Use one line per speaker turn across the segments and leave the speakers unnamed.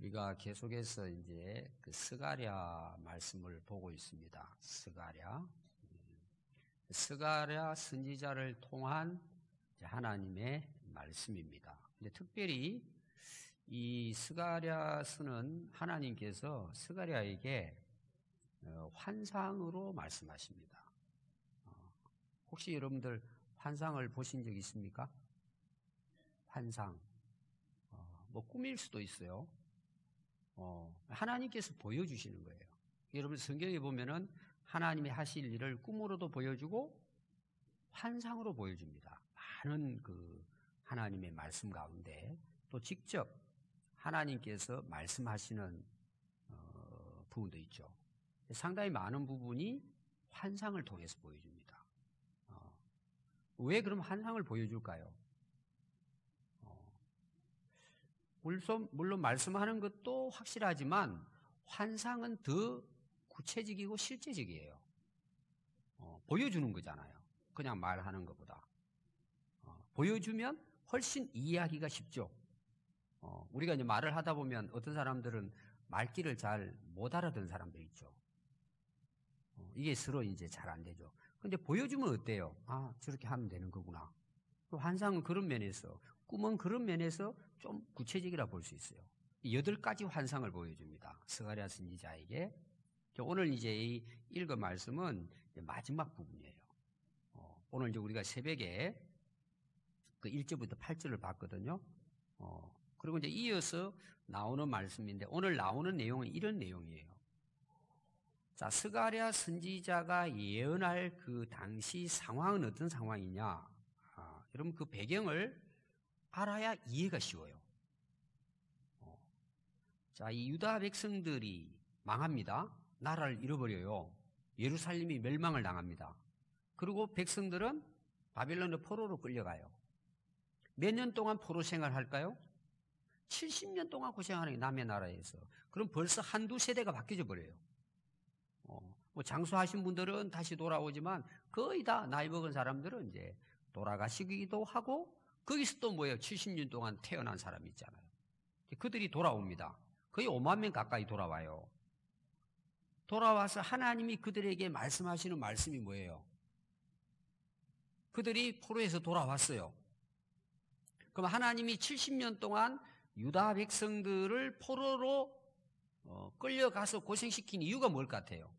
우리가 계속해서 이제 그 스가랴 말씀을 보고 있습니다. 스가랴 선지자를 통한 하나님의 말씀입니다. 근데 특별히 이 스가랴서는 하나님께서 스가랴에게 환상으로 말씀하십니다. 혹시 여러분들 환상을 보신 적 있습니까? 환상. 뭐 꿈일 수도 있어요. 하나님께서 보여주시는 거예요. 여러분 성경에 보면은 하나님이 하실 일을 꿈으로도 보여주고 환상으로 보여줍니다. 많은 그 하나님의 말씀 가운데 또 직접 하나님께서 말씀하시는 부분도 있죠. 상당히 많은 부분이 환상을 통해서 보여줍니다. 왜 그럼 환상을 보여줄까요? 물론 말씀하는 것도 확실하지만 환상은 더 구체적이고 실제적이에요. 보여주는 거잖아요. 그냥 말하는 것보다. 보여주면 훨씬 이해하기가 쉽죠. 우리가 이제 말을 하다 보면 어떤 사람들은 말귀를 잘 못 알아듣는 사람들 있죠. 이게 서로 이제 잘 안 되죠. 근데 보여주면 어때요? 아, 저렇게 하면 되는 거구나. 환상은 그런 면에서, 꿈은 그런 면에서 좀 구체적이라 볼 수 있어요. 8가지 환상을 보여줍니다. 스가랴 선지자에게. 오늘 이제 읽은 말씀은 마지막 부분이에요. 오늘 이제 우리가 새벽에 그 1절부터 8절을 봤거든요. 그리고 이제 이어서 나오는 말씀인데 오늘 나오는 내용은 이런 내용이에요. 자, 스가랴 선지자가 예언할 그 당시 상황은 어떤 상황이냐? 여러분 그 배경을 알아야 이해가 쉬워요. 자, 이 유다 백성들이 망합니다. 나라를 잃어버려요. 예루살렘이 멸망을 당합니다. 그리고 백성들은 바벨론의 포로로 끌려가요. 몇 년 동안 포로 생활할까요? 70년 동안 고생하는 게 남의 나라에서. 그럼 벌써 한두 세대가 바뀌어 버려요. 뭐 장수하신 분들은 다시 돌아오지만 거의 다 나이 먹은 사람들은 이제 돌아가시기도 하고 거기서 또 뭐예요? 70년 동안 태어난 사람이 있잖아요. 그들이 돌아옵니다. 거의 5만 명 가까이 돌아와요. 돌아와서 하나님이 그들에게 말씀하시는 말씀이 뭐예요? 그들이 포로에서 돌아왔어요. 그럼 하나님이 70년 동안 유다 백성들을 포로로 끌려가서 고생시킨 이유가 뭘 같아요?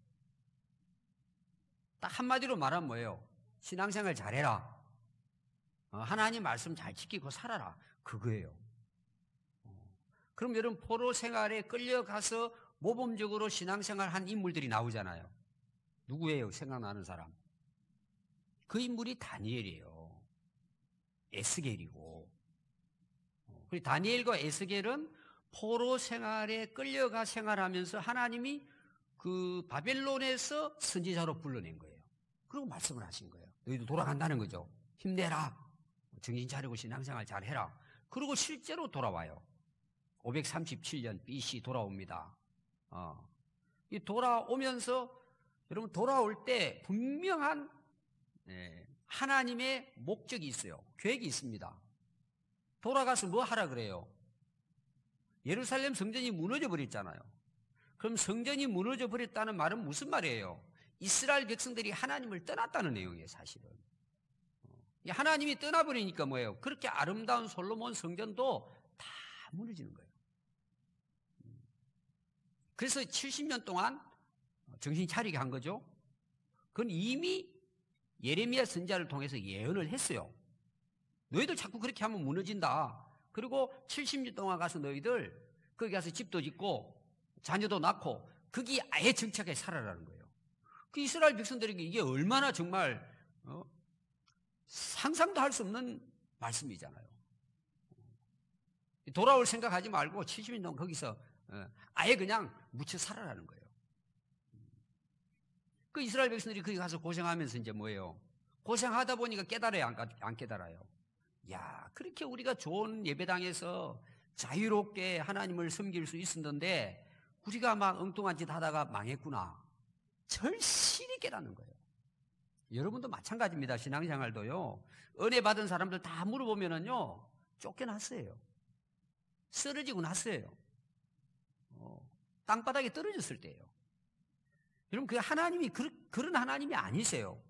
딱 한마디로 말하면 뭐예요? 신앙생활 잘해라. 하나님 말씀 잘 지키고 살아라. 그거예요. 그럼 여러분 포로 생활에 끌려가서 모범적으로 신앙생활 한 인물들이 나오잖아요. 누구예요? 생각나는 사람. 그 인물이 다니엘이에요. 에스겔이고. 그리고 다니엘과 에스겔은 포로 생활에 끌려가 생활하면서 하나님이 그 바벨론에서 선지자로 불러낸 거예요. 그리고 말씀을 하신 거예요. 너희도 돌아간다는 거죠. 힘내라. 정신 차리고 신앙생활 잘해라. 그리고 실제로 돌아와요. 537년 BC 돌아옵니다. 이 돌아오면서 여러분 돌아올 때 분명한 하나님의 목적이 있어요. 계획이 있습니다. 돌아가서 뭐 하라 그래요? 예루살렘 성전이 무너져 버렸잖아요. 그럼 성전이 무너져 버렸다는 말은 무슨 말이에요? 이스라엘 백성들이 하나님을 떠났다는 내용이에요, 사실은. 하나님이 떠나버리니까 뭐예요? 그렇게 아름다운 솔로몬 성전도 다 무너지는 거예요. 그래서 70년 동안 정신 차리게 한 거죠. 그건 이미 예레미야 선지자를 통해서 예언을 했어요. 너희들 자꾸 그렇게 하면 무너진다. 그리고 70년 동안 가서 너희들 거기 가서 집도 짓고 자녀도 낳고 거기 아예 정착해 살아라는 거예요. 그 이스라엘 백성들에게 이게 얼마나 정말 상상도 할 수 없는 말씀이잖아요. 돌아올 생각하지 말고 70년 동안 거기서 아예 그냥 묻혀 살아라는 거예요. 그 이스라엘 백성들이 거기 가서 고생하면서 이제 뭐예요? 고생하다 보니까 깨달아요, 안 깨달아요? 야, 그렇게 우리가 좋은 예배당에서 자유롭게 하나님을 섬길 수 있었는데 우리가 막 엉뚱한 짓 하다가 망했구나. 절실히 깨닫는 거예요. 여러분도 마찬가지입니다. 신앙생활도요. 은혜 받은 사람들 다 물어보면은요, 쫓겨났어요. 쓰러지고 났어요. 땅바닥에 떨어졌을 때예요. 여러분, 그 하나님이 그런 하나님이 아니세요.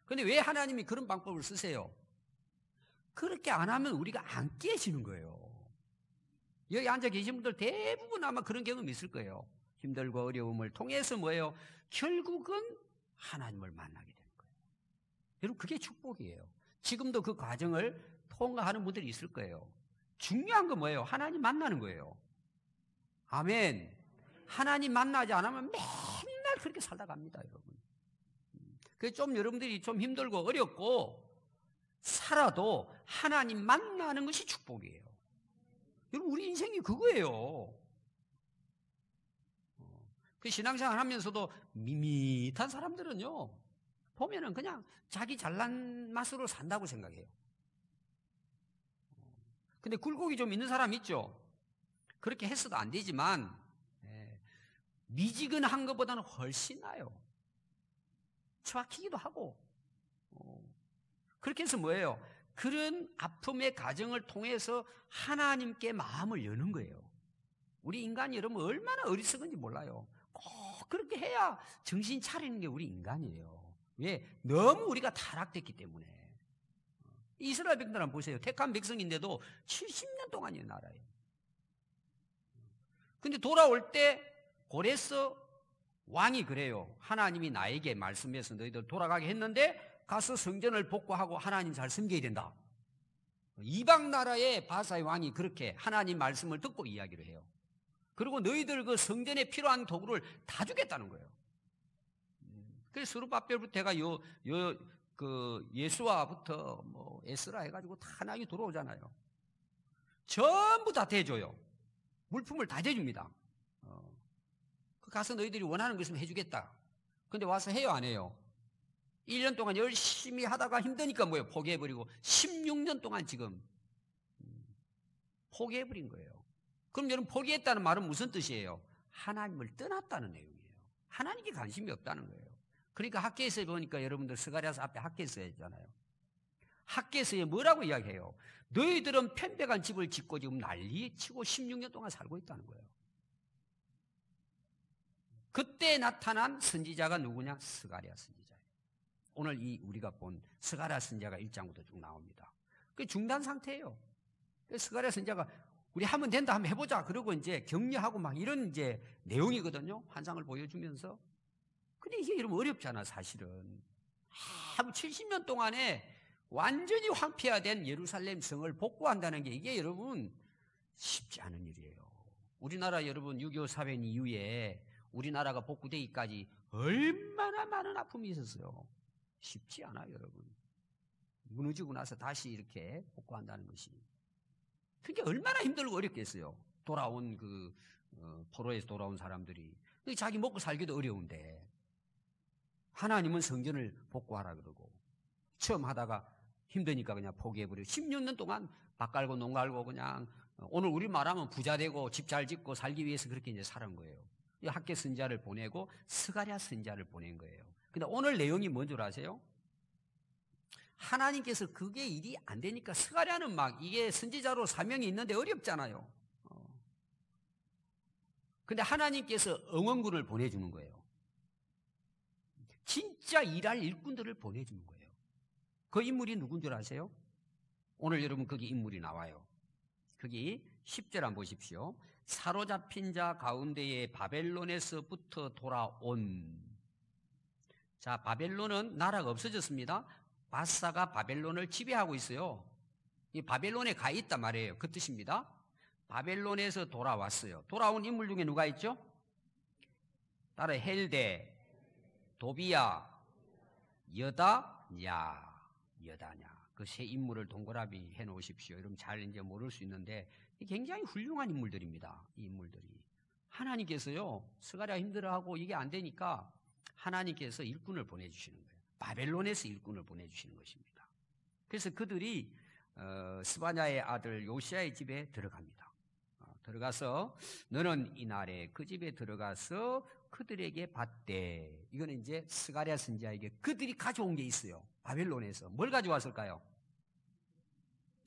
그런데 왜 하나님이 그런 방법을 쓰세요? 그렇게 안 하면 우리가 안 깨지는 거예요. 여기 앉아 계신 분들 대부분 아마 그런 경험이 있을 거예요. 힘들고 어려움을 통해서 뭐예요? 결국은 하나님을 만나게 되는 거예요. 여러분, 그게 축복이에요. 지금도 그 과정을 통과하는 분들이 있을 거예요. 중요한 건 뭐예요? 하나님 만나는 거예요. 아멘. 하나님 만나지 않으면 맨날 그렇게 살다 갑니다, 여러분. 그래서 좀 여러분들이 좀 힘들고 어렵고 살아도 하나님 만나는 것이 축복이에요. 여러분, 우리 인생이 그거예요. 그 신앙생활 하면서도 밋밋한 사람들은요, 보면은 그냥 자기 잘난 맛으로 산다고 생각해요. 근데 굴곡이 좀 있는 사람 있죠? 그렇게 했어도 안 되지만, 미지근한 것보다는 훨씬 나아요. 처박히기도 하고. 그렇게 해서 뭐예요? 그런 아픔의 과정을 통해서 하나님께 마음을 여는 거예요. 우리 인간이 여러분 얼마나 어리석은지 몰라요. 꼭 그렇게 해야 정신 차리는 게 우리 인간이에요. 왜? 너무 우리가 타락됐기 때문에. 이스라엘 백성들 한번 보세요. 택한 백성인데도 70년 동안이 나라예요. 근데 돌아올 때 고레스 왕이 그래요. 하나님이 나에게 말씀해서 너희들 돌아가게 했는데 가서 성전을 복구하고 하나님 잘 섬겨야 된다. 이방 나라의 바사의 왕이 그렇게 하나님 말씀을 듣고 이야기를 해요. 그리고 너희들 그 성전에 필요한 도구를 다 주겠다는 거예요. 그래서 스룹바벨부터 해가 예수와부터 뭐 에스라 해가지고 다 하나님이 들어오잖아요. 전부 다 대줘요. 물품을 다 대줍니다. 가서 너희들이 원하는 거 있으면 해주겠다. 근데 와서 해요, 안 해요? 1년 동안 열심히 하다가 힘드니까 뭐예요? 포기해버리고 16년 동안 지금 포기해버린 거예요. 그럼 여러분, 포기했다는 말은 무슨 뜻이에요? 하나님을 떠났다는 내용이에요. 하나님께 관심이 없다는 거예요. 그러니까 학개서에 보니까 여러분들 스가랴서 앞에 학개서에 있잖아요. 학개서에 뭐라고 이야기해요? 너희들은 편백한 집을 짓고 지금 난리치고 16년 동안 살고 있다는 거예요. 그때 나타난 선지자가 누구냐? 스가랴 선지자예요. 오늘 우리가 본 스가랴 선지자가 1장부터 쭉 나옵니다. 그 중단 상태예요. 스가랴 선지자가 우리 하면 된다, 한번 해보자. 그러고 이제 격려하고 막 이런 이제 내용이거든요. 환상을 보여주면서. 근데 이게 여러분 어렵잖아, 사실은. 70년 동안에 완전히 황폐화된 예루살렘 성을 복구한다는 게 이게 여러분 쉽지 않은 일이에요. 우리나라 여러분 6.25 사변 이후에 우리나라가 복구되기까지 얼마나 많은 아픔이 있었어요. 쉽지 않아요, 여러분. 무너지고 나서 다시 이렇게 복구한다는 것이. 그게 얼마나 힘들고 어렵겠어요. 돌아온 포로에서 돌아온 사람들이. 자기 먹고 살기도 어려운데 하나님은 성전을 복구하라 그러고 처음 하다가 힘드니까 그냥 포기해버리고 16년 동안 밭 갈고 농 갈고 그냥 오늘 우리 말하면 부자 되고 집 잘 짓고 살기 위해서 그렇게 이제 살은 거예요. 학개 선지자를 보내고 스가랴 선지자를 보낸 거예요. 근데 오늘 내용이 뭔 줄 아세요? 하나님께서 그게 일이 안 되니까 스가랴는 막 이게 선지자로 사명이 있는데 어렵잖아요. 근데 하나님께서 응원군을 보내주는 거예요. 진짜 일할 일꾼들을 보내주는 거예요. 그 인물이 누군 줄 아세요? 오늘 여러분 거기 인물이 나와요. 거기 10절 한번 보십시오. 사로잡힌 자 가운데에 바벨론에서부터 돌아온. 자, 바벨론은 나라가 없어졌습니다. 바사가 바벨론을 지배하고 있어요. 이 바벨론에 가 있단 말이에요. 그 뜻입니다. 바벨론에서 돌아왔어요. 돌아온 인물 중에 누가 있죠? 따라 헬데, 도비야, 여다냐. 그 세 인물을 동그라미 해 놓으십시오. 여러분 잘 이제 모를 수 있는데 굉장히 훌륭한 인물들입니다. 이 인물들이. 하나님께서요, 스가랴 힘들어하고 이게 안 되니까 하나님께서 일꾼을 보내주시는 거예요. 바벨론에서 일꾼을 보내주시는 것입니다. 그래서 그들이 스바냐의 아들 요시야의 집에 들어갑니다. 들어가서 너는 이날에 그 집에 들어가서 그들에게 받되. 이거는 이제 스가랴 선지자에게 그들이 가져온 게 있어요. 바벨론에서. 뭘 가져왔을까요?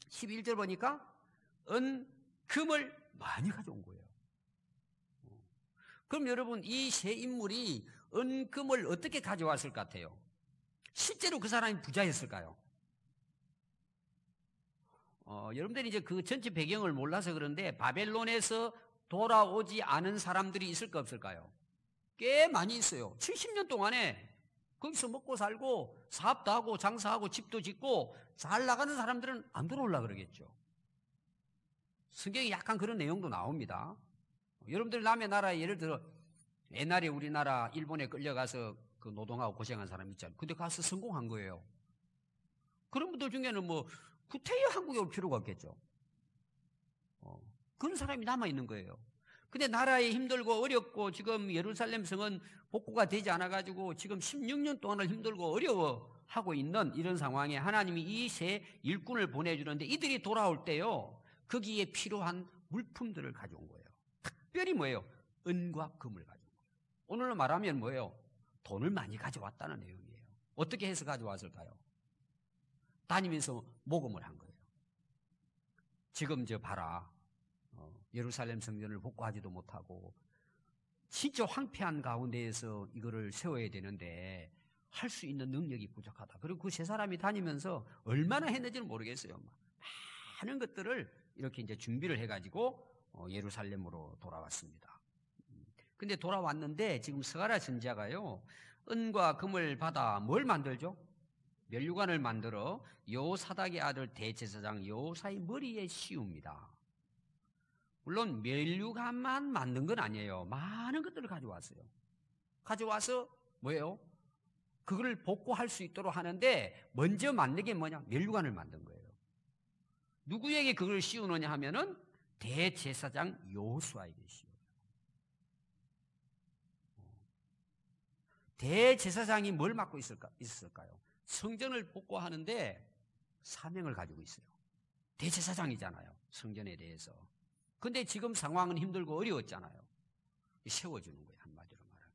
11절 보니까 금을 많이 가져온 거예요. 그럼 여러분, 이 세 인물이 은금을 어떻게 가져왔을 것 같아요? 실제로 그 사람이 부자였을까요? 여러분들이 이제 그 전체 배경을 몰라서 그런데 바벨론에서 돌아오지 않은 사람들이 있을까 없을까요? 꽤 많이 있어요. 70년 동안에 거기서 먹고 살고 사업도 하고 장사하고 집도 짓고 잘 나가는 사람들은 안 돌아오려고 그러겠죠. 성경에 약간 그런 내용도 나옵니다. 여러분들 남의 나라에 예를 들어 옛날에 우리나라 일본에 끌려가서 그 노동하고 고생한 사람 있잖아요. 근데 가서 성공한 거예요. 그런 분들 중에는 뭐 구태여 한국에 올 필요가 없겠죠. 그런 사람이 남아있는 거예요. 근데 나라에 힘들고 어렵고 지금 예루살렘 성은 복구가 되지 않아가지고 지금 16년 동안을 힘들고 어려워하고 있는 이런 상황에 하나님이 이 세 일꾼을 보내주는데 이들이 돌아올 때요, 거기에 필요한 물품들을 가져온 거예요. 특별히 뭐예요? 은과 금을 가져온 거예요. 오늘로 말하면 뭐예요? 돈을 많이 가져왔다는 내용이에요. 어떻게 해서 가져왔을까요? 다니면서 모금을 한 거예요. 지금 저 봐라. 예루살렘 성전을 복구하지도 못하고 진짜 황폐한 가운데에서 이거를 세워야 되는데 할 수 있는 능력이 부족하다. 그리고 그 세 사람이 다니면서 얼마나 했는지는 모르겠어요. 많은 것들을 이렇게 이제 준비를 해가지고 예루살렘으로 돌아왔습니다. 근데 돌아왔는데 지금 스가랴 선지자가요, 은과 금을 받아 뭘 만들죠? 면류관을 만들어 여호사닥의 아들 대제사장 여호사의 머리에 씌웁니다. 물론 면류관만 만든 건 아니에요. 많은 것들을 가져왔어요. 가져와서 뭐예요? 그걸 복구할 수 있도록 하는데 먼저 만든 게 뭐냐? 면류관을 만든 거예요. 누구에게 그걸 씌우느냐 하면은 대제사장 여호수아에게 씌워요. 대제사장이 뭘 맡고 있었을까요? 성전을 복구하는데 사명을 가지고 있어요. 대제사장이잖아요. 성전에 대해서. 근데 지금 상황은 힘들고 어려웠잖아요. 세워주는 거예요. 한마디로 말하면.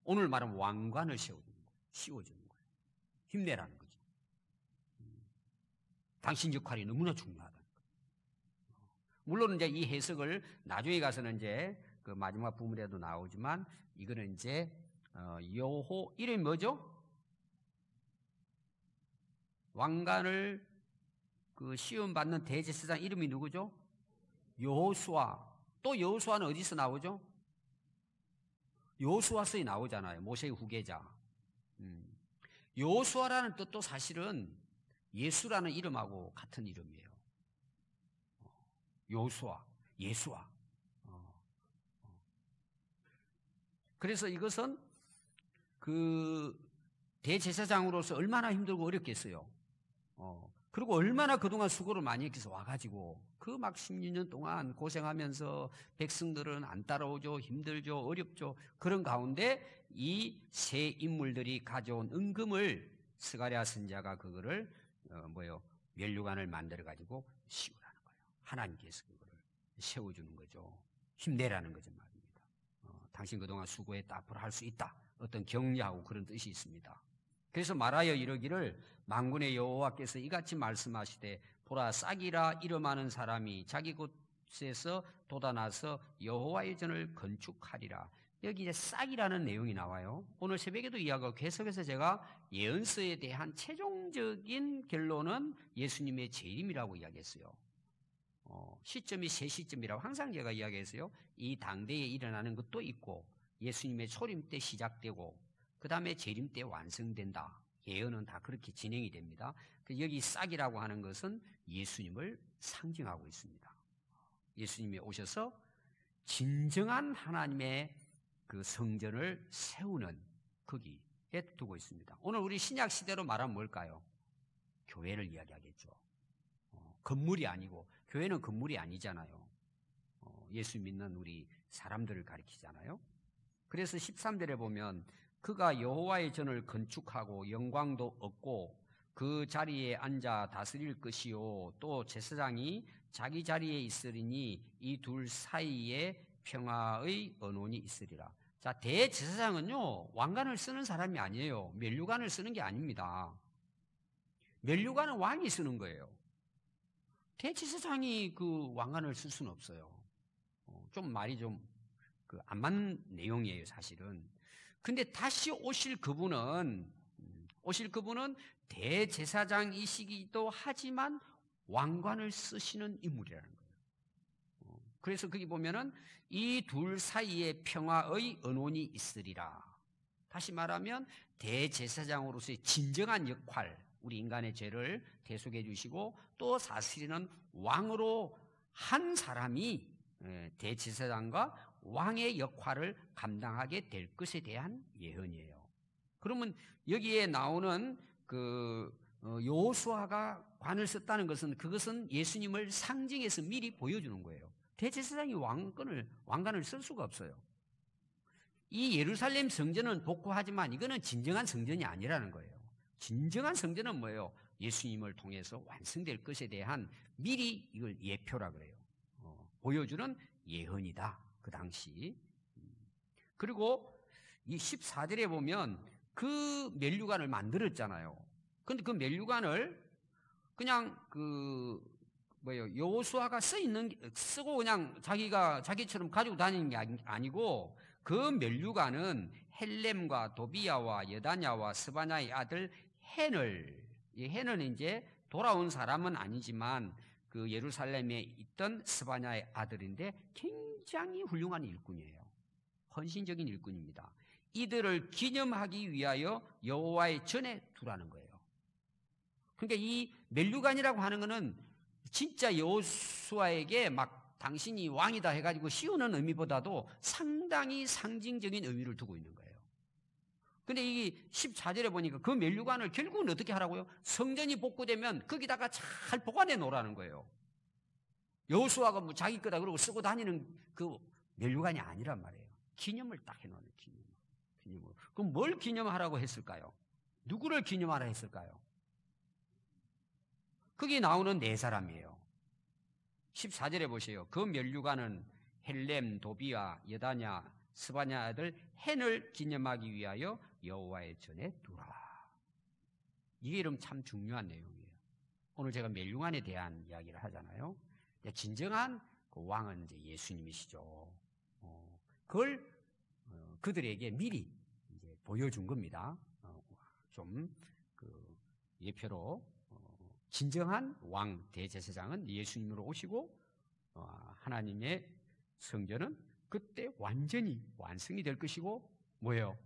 오늘 말하면 왕관을 세워주는 거예요. 씌워주는 거예요. 힘내라는 거죠. 당신 역할이 너무나 중요하다는 거예요. 물론 이제 이 해석을 나중에 가서는 이제 그 마지막 부분에도 나오지만 이거는 이제 여호 이름이 뭐죠? 왕관을 그 시험 받는 대제사장 이름이 누구죠? 여호수아. 또 여호수아는 어디서 나오죠? 여호수아서에 나오잖아요. 모세의 후계자. 여호수아라는 뜻도 사실은 예수라는 이름하고 같은 이름이에요. 여호수아, 예수아. 그래서 이것은 그 대제사장으로서 얼마나 힘들고 어렵겠어요. 그리고 얼마나 그동안 수고를 많이 했겠어. 와가지고 그 막 16년 동안 고생하면서 백성들은 안 따라오죠. 힘들죠. 어렵죠. 그런 가운데 이 세 인물들이 가져온 은금을 스가랴 선지자가 그거를 면류관을 만들어가지고 씌우라는 거예요. 하나님께서 그거를 세워주는 거죠. 힘내라는 거죠 말입니다. 당신 그동안 수고했다. 앞으로 할 수 있다. 어떤 격려하고 그런 뜻이 있습니다. 그래서 말하여 이르기를 만군의 여호와께서 이같이 말씀하시되 보라 싹이라 이름하는 사람이 자기 곳에서 돋아나서 여호와의 전을 건축하리라. 여기 이제 싹이라는 내용이 나와요. 오늘 새벽에도 이야기하고 계속해서 제가 예언서에 대한 최종적인 결론은 예수님의 재림이라고 이야기했어요. 시점이 세 시점이라고 항상 제가 이야기했어요. 이 당대에 일어나는 것도 있고 예수님의 초림 때 시작되고 그 다음에 재림 때 완성된다. 예언은 다 그렇게 진행이 됩니다. 여기 싹이라고 하는 것은 예수님을 상징하고 있습니다. 예수님이 오셔서 진정한 하나님의 그 성전을 세우는 거기에 두고 있습니다. 오늘 우리 신약 시대로 말하면 뭘까요? 교회를 이야기하겠죠. 건물이 아니고 교회는 건물이 아니잖아요. 예수 믿는 우리 사람들을 가리키잖아요. 그래서 13절에 보면 그가 여호와의 전을 건축하고 영광도 얻고 그 자리에 앉아 다스릴 것이요 또 제사장이 자기 자리에 있으리니 이 둘 사이에 평화의 언원이 있으리라. 자, 대제사장은요 왕관을 쓰는 사람이 아니에요. 면류관을 쓰는 게 아닙니다. 면류관은 왕이 쓰는 거예요. 대제사장이 그 왕관을 쓸 수는 없어요. 좀 말이 좀 안 맞는 내용이에요, 사실은. 근데 다시 오실 그분은 대제사장이시기도 하지만 왕관을 쓰시는 인물이라는 거예요. 그래서 거기 보면은 이 둘 사이에 평화의 언원이 있으리라. 다시 말하면 대제사장으로서의 진정한 역할, 우리 인간의 죄를 대속해 주시고 또 사실은 왕으로 한 사람이 대제사장과 왕의 역할을 감당하게 될 것에 대한 예언이에요. 그러면 여기에 나오는 여호수아가 관을 썼다는 것은 그것은 예수님을 상징해서 미리 보여주는 거예요. 대제사장이 왕관을 쓸 수가 없어요. 이 예루살렘 성전은 복구하지만 이거는 진정한 성전이 아니라는 거예요. 진정한 성전은 뭐예요? 예수님을 통해서 완성될 것에 대한 미리 이걸 예표라 그래요. 보여주는 예언이다. 그 당시. 그리고 이 14절에 보면 그 면류관을 만들었잖아요. 근데 그 면류관을 그냥 여호수아가 쓰고 그냥 자기처럼 가지고 다니는 게 아니고 그 면류관은 헬렘과 도비야와 여다냐와 스바냐의 아들 이 헨은 이제 돌아온 사람은 아니지만 그 예루살렘에 있던 스바냐의 아들인데 굉장히 훌륭한 일꾼이에요. 헌신적인 일꾼입니다. 이들을 기념하기 위하여 여호와의 전에 두라는 거예요. 그러니까 이 면류관이라고 하는 것은 진짜 여호수아에게 막 당신이 왕이다 해가지고 씌우는 의미보다도 상당히 상징적인 의미를 두고 있는 거예요. 근데 이 14절에 보니까 그 면류관을 결국은 어떻게 하라고요? 성전이 복구되면 거기다가 잘 보관해 놓으라는 거예요. 여호수아가 뭐 자기 거다 그러고 쓰고 다니는 그 면류관이 아니란 말이에요. 기념을 딱 해놓는 기념을. 그럼 뭘 기념하라고 했을까요? 누구를 기념하라 했을까요? 거기 나오는 네 사람이에요. 14절에 보세요. 그 면류관은 헬렘, 도비야, 여다냐, 스바냐 아들 헨을 기념하기 위하여 여호와의 전에 두라. 이게 이름 참 중요한 내용이에요. 오늘 제가 면류관에 대한 이야기를 하잖아요. 진정한 그 왕은 이제 예수님이시죠. 그걸 그들에게 미리 이제 보여준 겁니다. 예표로 진정한 왕 대제사장은 예수님으로 오시고 하나님의 성전은 그때 완전히 완성이 될 것이고 뭐예요?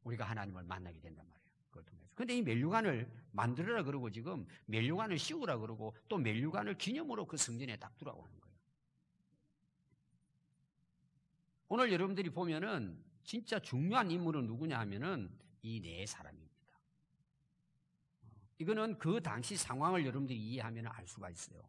우리가 하나님을 만나게 된단 말이에요. 그걸 통해서. 근데 이 면류관을 만들어라 그러고 지금 면류관을 씌우라 그러고 또 면류관을 기념으로 그 성전에 딱 두라고 하는 거예요. 오늘 여러분들이 보면은 진짜 중요한 인물은 누구냐 하면은 이 네 사람입니다. 이거는 그 당시 상황을 여러분들이 이해하면 알 수가 있어요.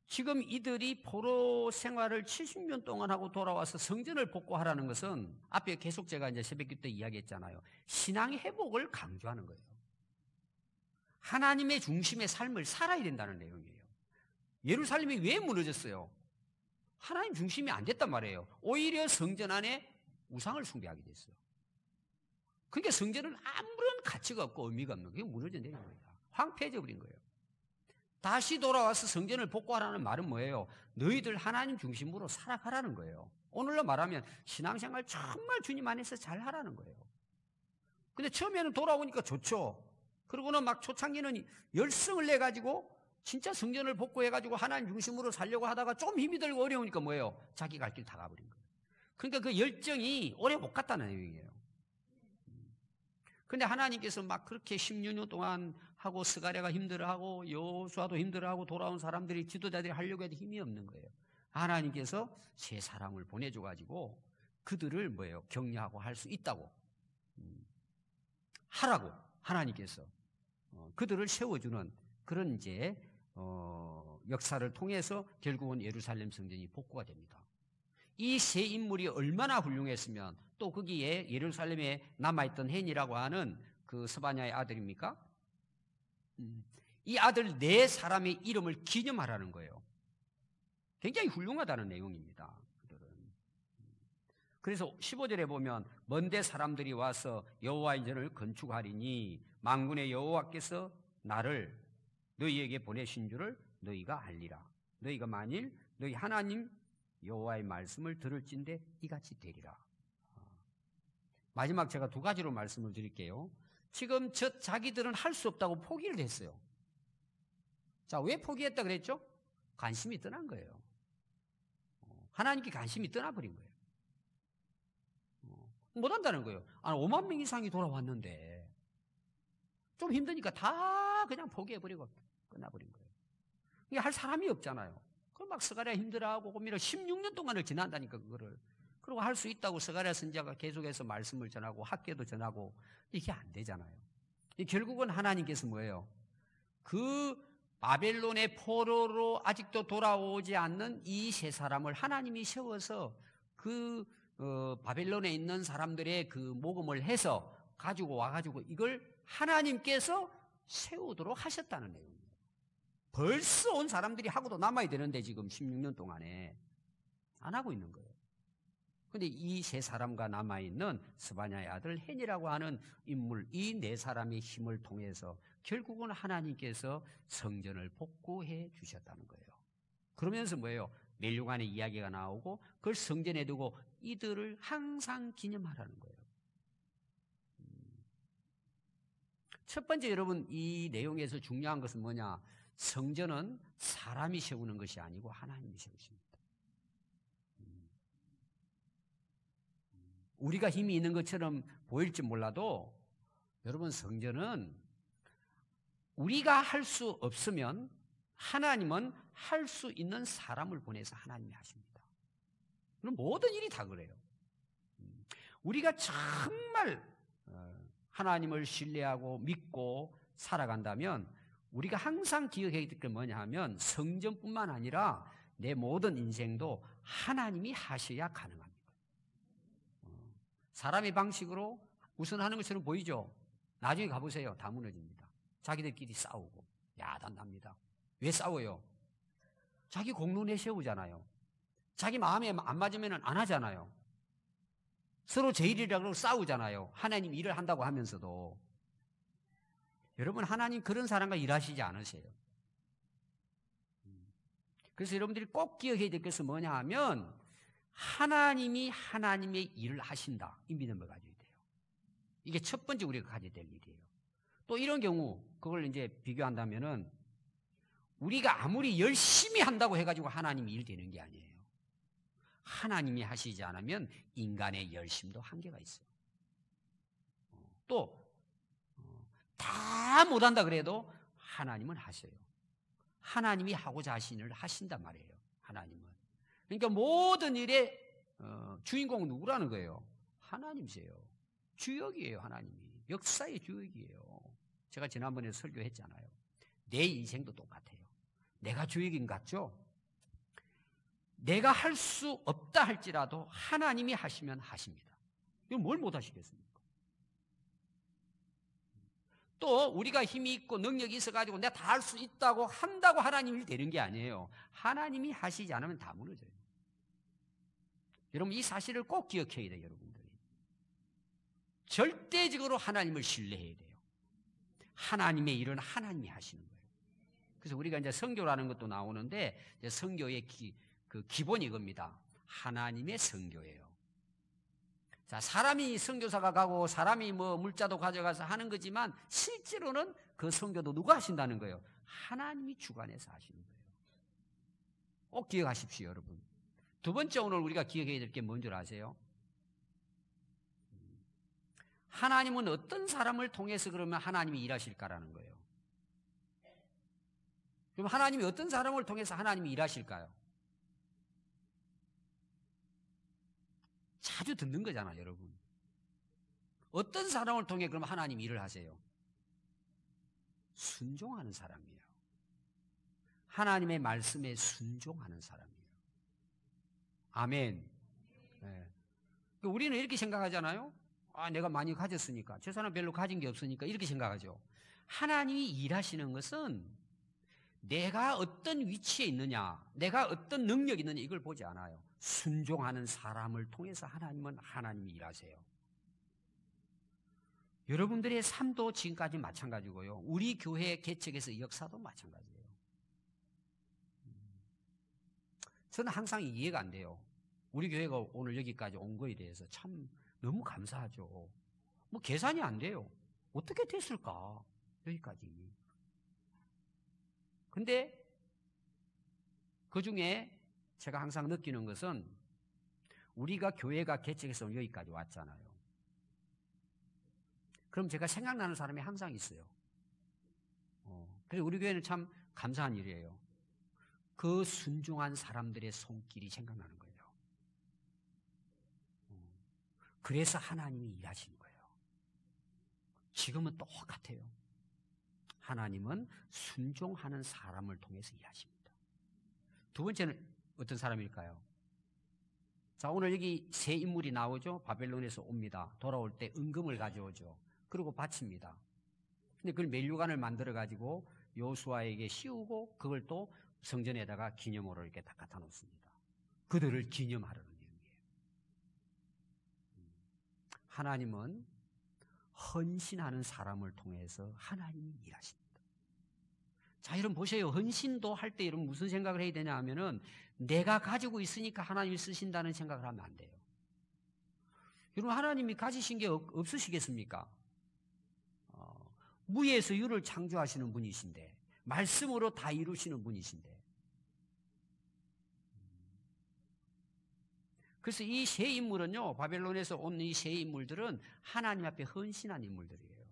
지금 이들이 포로 생활을 70년 동안 하고 돌아와서 성전을 복구하라는 것은 앞에 계속 제가 이제 새벽기 때 이야기했잖아요. 신앙의 회복을 강조하는 거예요. 하나님의 중심의 삶을 살아야 된다는 내용이에요. 예루살렘이 왜 무너졌어요? 하나님 중심이 안 됐단 말이에요. 오히려 성전 안에 우상을 숭배하게 됐어요. 그러니까 성전은 아무런 가치가 없고 의미가 없는 게 무너져 내린 겁니다. 황폐해져 버린 거예요. 다시 돌아와서 성전을 복구하라는 말은 뭐예요? 너희들 하나님 중심으로 살아가라는 거예요. 오늘로 말하면 신앙생활 정말 주님 안에서 잘 하라는 거예요. 근데 처음에는 돌아오니까 좋죠. 그러고는 막 초창기는 열성을 내가지고 진짜 성전을 복구해가지고 하나님 중심으로 살려고 하다가 좀 힘이 들고 어려우니까 뭐예요? 자기 갈 길 다 가버린 거예요. 그러니까 그 열정이 오래 못 갔다는 내용이에요. 근데 하나님께서 막 그렇게 16년 동안 하고 스가랴가 힘들어하고 여호수아도 힘들어하고 돌아온 사람들이 지도자들이 하려고 해도 힘이 없는 거예요. 하나님께서 새 사람을 보내줘가지고 그들을 뭐예요? 격려하고 할 수 있다고 하라고 하나님께서 그들을 세워주는 그런 이제 역사를 통해서 결국은 예루살렘 성전이 복구가 됩니다. 이 세 인물이 얼마나 훌륭했으면 또 거기에 예루살렘에 남아있던 헨이라고 하는 그 스바냐의 아들입니까? 이 아들 네 사람의 이름을 기념하라는 거예요. 굉장히 훌륭하다는 내용입니다. 그들은. 그래서 15절에 보면 먼데 사람들이 와서 여호와의 전을 건축하리니 만군의 여호와께서 나를 너희에게 보내신 줄을 너희가 알리라. 너희가 만일 너희 하나님 여호와의 말씀을 들을진대 이같이 되리라. 마지막 제가 2가지로 말씀을 드릴게요. 지금 자기들은 할 수 없다고 포기를 했어요. 자, 왜 포기했다 그랬죠? 관심이 떠난 거예요. 하나님께 관심이 떠나버린 거예요. 못한다는 거예요. 5만 명 이상이 돌아왔는데 좀 힘드니까 다 그냥 포기해버리고 끝나버린 거예요. 이게 할 사람이 없잖아요. 그럼 막 스가랴 힘들어하고 고민을 16년 동안을 지난다니까 그거를. 그리고 할 수 있다고 스가랴 선지자가 계속해서 말씀을 전하고 학계도 전하고 이게 안 되잖아요. 결국은 하나님께서 뭐예요? 그 바벨론의 포로로 아직도 돌아오지 않는 이 세 사람을 하나님이 세워서 그 바벨론에 있는 사람들의 그 모금을 해서 가지고 와가지고 이걸 하나님께서 세우도록 하셨다는 내용이에요. 벌써 온 사람들이 하고도 남아야 되는데 지금 16년 동안에 안 하고 있는 거예요. 그런데 이 세 사람과 남아있는 스바냐의 아들 헨이라고 하는 인물, 이 4사람의 힘을 통해서 결국은 하나님께서 성전을 복구해 주셨다는 거예요. 그러면서 뭐예요? 멸류관의 이야기가 나오고 그걸 성전에 두고 이들을 항상 기념하라는 거예요. 첫 번째 여러분 이 내용에서 중요한 것은 뭐냐? 성전은 사람이 세우는 것이 아니고 하나님이 세우십니다. 우리가 힘이 있는 것처럼 보일지 몰라도 여러분 성전은 우리가 할 수 없으면 하나님은 할 수 있는 사람을 보내서 하나님이 하십니다. 그럼 모든 일이 다 그래요. 우리가 정말 하나님을 신뢰하고 믿고 살아간다면 우리가 항상 기억해야 될 게 뭐냐 하면 성전뿐만 아니라 내 모든 인생도 하나님이 하셔야 가능합니다. 사람의 방식으로 우선 하는 것처럼 보이죠? 나중에 가보세요. 다 무너집니다. 자기들끼리 싸우고 야단납니다. 왜 싸워요? 자기 공로 내세우잖아요. 자기 마음에 안 맞으면 안 하잖아요. 서로 제 일이라고 그러고 싸우잖아요. 하나님 일을 한다고 하면서도. 여러분 하나님 그런 사람과 일하시지 않으세요. 그래서 여러분들이 꼭 기억해야 될 것은 뭐냐 하면 하나님이 하나님의 일을 하신다. 이 믿음을 가져야 돼요. 이게 첫 번째 우리가 가져야 될 일이에요. 또 이런 경우 그걸 이제 비교한다면은 우리가 아무리 열심히 한다고 해가지고 하나님이 일 되는 게 아니에요. 하나님이 하시지 않으면 인간의 열심도 한계가 있어요. 또 다 못한다 그래도 하나님은 하셔요. 하나님이 하고자 하신 일을 하신단 말이에요. 하나님은. 그러니까 모든 일의 주인공은 누구라는 거예요? 하나님이세요. 주역이에요. 하나님이. 역사의 주역이에요. 제가 지난번에 설교했잖아요. 내 인생도 똑같아요. 내가 주역인 것 같죠? 내가 할 수 없다 할지라도 하나님이 하시면 하십니다. 이건 뭘 못 하시겠습니까? 또 우리가 힘이 있고 능력이 있어가지고 내가 다 할 수 있다고 한다고 하나님이 되는 게 아니에요. 하나님이 하시지 않으면 다 무너져요. 여러분 이 사실을 꼭 기억해야 돼요. 여러분들이 절대적으로 하나님을 신뢰해야 돼요. 하나님의 일은 하나님이 하시는 거예요. 그래서 우리가 이제 선교라는 것도 나오는데 이제 선교의 그 기본이 이겁니다. 하나님의 선교예요. 자, 사람이 선교사가 가고 사람이 뭐 물자도 가져가서 하는 거지만 실제로는 그 선교도 누가 하신다는 거예요? 하나님이 주관해서 하시는 거예요. 꼭 기억하십시오, 여러분. 두 번째 오늘 우리가 기억해야 될 게 뭔 줄 아세요? 하나님은 어떤 사람을 통해서 그러면 하나님이 일하실까라는 거예요. 그럼 하나님이 어떤 사람을 통해서 하나님이 일하실까요? 자주 듣는 거잖아요, 여러분. 어떤 사람을 통해 그럼 하나님이 일을 하세요? 순종하는 사람이에요. 하나님의 말씀에 순종하는 사람이에요. 아멘. 네. 우리는 이렇게 생각하잖아요. 내가 많이 가졌으니까, 저 사람 별로 가진 게 없으니까 이렇게 생각하죠. 하나님이 일하시는 것은 내가 어떤 위치에 있느냐, 내가 어떤 능력이 있느냐 이걸 보지 않아요. 순종하는 사람을 통해서 하나님이 일하세요. 여러분들의 삶도 지금까지 마찬가지고요. 우리 교회 개척에서 역사도 마찬가지예요. 저는 항상 이해가 안 돼요. 우리 교회가 오늘 여기까지 온 거에 대해서 참 너무 감사하죠. 뭐 계산이 안 돼요. 어떻게 됐을까? 여기까지. 근데 그 중에 제가 항상 느끼는 것은 우리가 교회가 개척해서 여기까지 왔잖아요. 그럼 제가 생각나는 사람이 항상 있어요. 그래서 우리 교회는 참 감사한 일이에요. 그 순종한 사람들의 손길이 생각나는 거예요. 그래서 하나님이 일하시는 거예요. 지금은 똑같아요. 하나님은 순종하는 사람을 통해서 일하십니다. 두 번째는 어떤 사람일까요? 자, 오늘 여기 세 인물이 나오죠. 바벨론에서 옵니다. 돌아올 때 은금을 가져오죠. 그리고 바칩니다. 근데 그걸 멜류관을 만들어가지고 여호수아에게 씌우고 그걸 또 성전에다가 기념으로 이렇게 다 갖다 놓습니다. 그들을 기념하라는 의미예요. 하나님은 헌신하는 사람을 통해서 하나님이 일하십니다. 자, 여러분 보세요. 헌신도 할 때 여러분 무슨 생각을 해야 되냐 하면은 내가 가지고 있으니까 하나님이 쓰신다는 생각을 하면 안 돼요. 여러분 하나님이 가지신 게 없으시겠습니까? 무에서 유를 창조하시는 분이신데 말씀으로 다 이루시는 분이신데 그래서 이 세 인물은요, 바벨론에서 온 이 세 인물들은 하나님 앞에 헌신한 인물들이에요.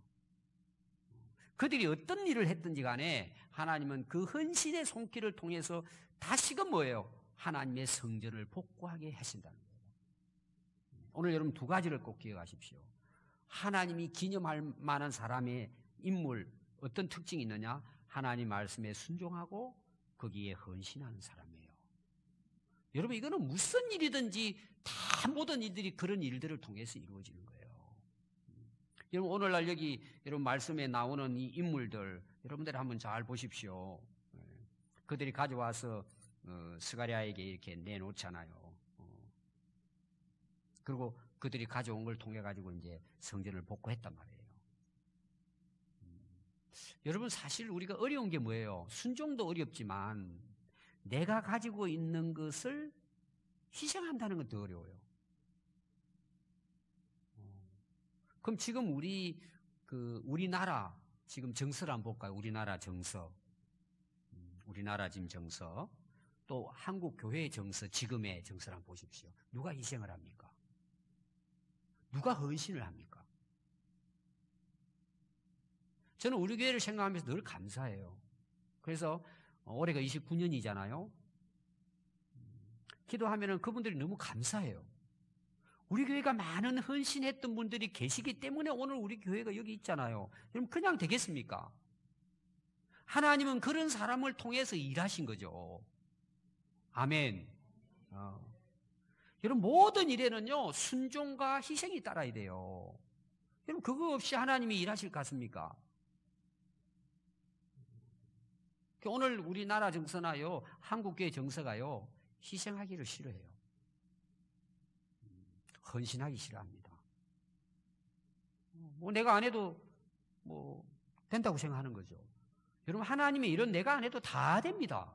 그들이 어떤 일을 했든지 간에 하나님은 그 헌신의 손길을 통해서 다시금 뭐예요? 하나님의 성전을 복구하게 하신다는 거예요. 오늘 여러분 두 가지를 꼭 기억하십시오. 하나님이 기념할 만한 사람의 인물, 어떤 특징이 있느냐? 하나님 말씀에 순종하고 거기에 헌신하는 사람이에요. 여러분 이거는 무슨 일이든지 다 모든 일들이 그런 일들을 통해서 이루어지는 거예요. 여러분 오늘날 여기 여러분 말씀에 나오는 이 인물들 여러분들 한번 잘 보십시오. 그들이 가져와서 스가랴에게 이렇게 내놓잖아요. 그리고 그들이 가져온 걸 통해 가지고 이제 성전을 복구했단 말이에요. 여러분 사실 우리가 어려운 게 뭐예요? 순종도 어렵지만 내가 가지고 있는 것을 희생한다는 건 더 어려워요. 그럼 지금 우리나라 지금 정서를 한번 볼까요? 우리나라 정서, 우리나라 지금 정서, 또 한국 교회의 정서, 지금의 정서를 한번 보십시오. 누가 희생을 합니까? 누가 헌신을 합니까? 저는 우리 교회를 생각하면서 늘 감사해요. 그래서 올해가 29년이잖아요. 기도하면은 그분들이 너무 감사해요. 우리 교회가 많은 헌신했던 분들이 계시기 때문에 오늘 우리 교회가 여기 있잖아요. 그럼 그냥 되겠습니까? 하나님은 그런 사람을 통해서 일하신 거죠. 아멘. 여러분 모든 일에는요 순종과 희생이 따라야 돼요. 여러분 그거 없이 하나님이 일하실 것 같습니까? 오늘 우리나라 정서나요 한국교회 정서가요 희생하기를 싫어해요. 헌신하기 싫어합니다. 뭐 내가 안 해도 뭐 된다고 생각하는 거죠. 여러분 하나님의 일은 내가 안 해도 다 됩니다.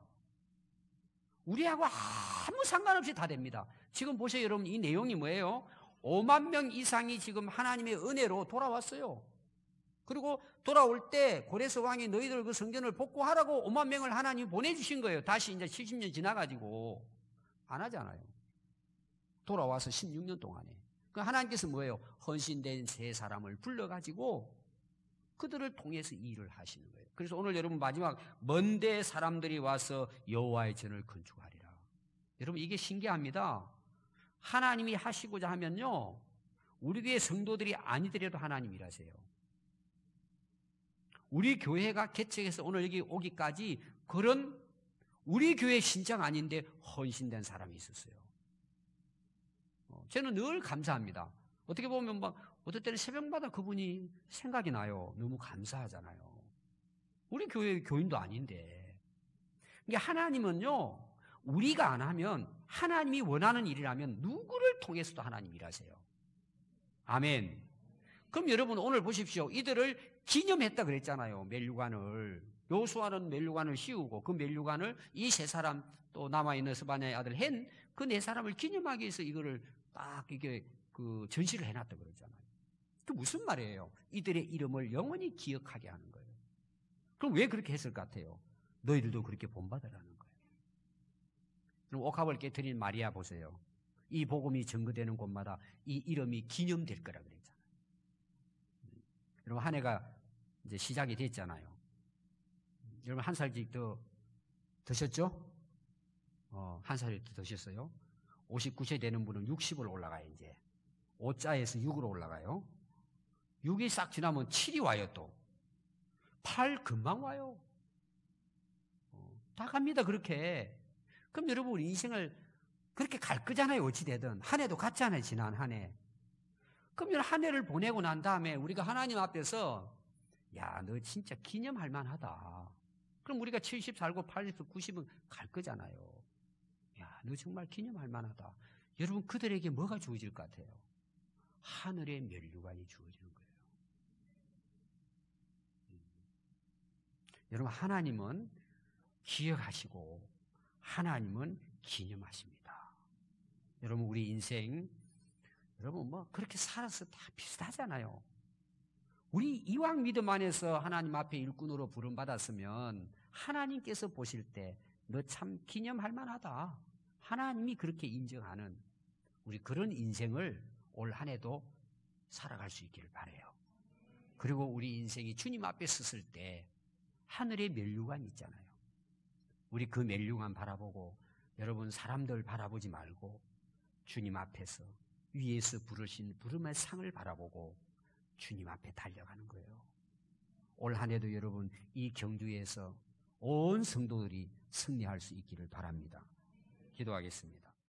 우리하고 아무 상관없이 다 됩니다. 지금 보세요 여러분 이 내용이 뭐예요? 5만 명 이상이 지금 하나님의 은혜로 돌아왔어요. 그리고 돌아올 때 고레스 왕이 너희들 그 성전을 복구하라고 5만 명을 하나님이 보내주신 거예요. 다시 이제 70년 지나가지고 안 하잖아요. 돌아와서 16년 동안에. 하나님께서 뭐예요? 헌신된 세 사람을 불러가지고 그들을 통해서 일을 하시는 거예요. 그래서 오늘 여러분 마지막 먼데 사람들이 와서 여호와의 전을 건축하리라. 여러분 이게 신기합니다. 하나님이 하시고자 하면요 우리 교회 성도들이 아니더라도 하나님 일하세요. 우리 교회가 개척해서 오늘 여기 오기까지 그런 우리 교회 신장 아닌데 헌신된 사람이 있었어요. 저는 늘 감사합니다. 어떻게 보면 막 어떨 때는 새벽마다 그분이 생각이 나요. 너무 감사하잖아요. 우리 교회 교인도 아닌데. 그러니까 하나님은요 우리가 안 하면 하나님이 원하는 일이라면 누구를 통해서도 하나님 일하세요. 아멘. 그럼 여러분 오늘 보십시오. 이들을 기념했다 그랬잖아요. 면류관을. 요수아는 면류관을 씌우고 그 면류관을 이 세 사람 또 남아있는 스바냐의 아들 헨 그 네 사람을 기념하기 위해서 이거를 딱 이게 그 전시를 해놨다 그랬잖아요. 그 무슨 말이에요? 이들의 이름을 영원히 기억하게 하는 거예요. 그럼 왜 그렇게 했을 것 같아요? 너희들도 그렇게 본받으라는 거예요. 그럼 옥합을 깨트린 마리아 보세요. 이 복음이 증거되는 곳마다 이 이름이 기념될 거라 그랬잖아요. 여러분 한 해가 이제 시작이 됐잖아요. 여러분 한 살씩 더 드셨죠? 한 살이 더 드셨어요. 59세 되는 분은 60으로 올라가요. 이제 5자에서 6으로 올라가요. 6이 싹 지나면 7이 와요. 또 8 금방 와요. 다 갑니다. 그렇게. 그럼 여러분 인생을 그렇게 갈 거잖아요. 어찌되든 한 해도 갔잖아요. 지난 한 해. 그럼 한 해를 보내고 난 다음에 우리가 하나님 앞에서 야, 너 진짜 기념할 만하다. 그럼 우리가 70 살고 80, 90은 갈 거잖아요. 야, 너 정말 기념할 만하다. 여러분 그들에게 뭐가 주어질 것 같아요? 하늘의 면류관이 주어지는 거예요. 여러분 하나님은 기억하시고 하나님은 기념하십니다. 여러분 우리 인생 여러분 뭐 그렇게 살아서 다 비슷하잖아요. 우리 이왕 믿음 안에서 하나님 앞에 일꾼으로 부름받았으면 하나님께서 보실 때 너 참 기념할 만하다. 하나님이 그렇게 인정하는 우리 그런 인생을 올 한 해도 살아갈 수 있기를 바라요. 그리고 우리 인생이 주님 앞에 섰을 때 하늘의 면류관이 있잖아요. 우리 그 면류관 바라보고 여러분 사람들 바라보지 말고 주님 앞에서 위에서 부르신 부름의 상을 바라보고 주님 앞에 달려가는 거예요. 올 한 해도 여러분 이 경주에서 온 성도들이 승리할 수 있기를 바랍니다. 기도하겠습니다.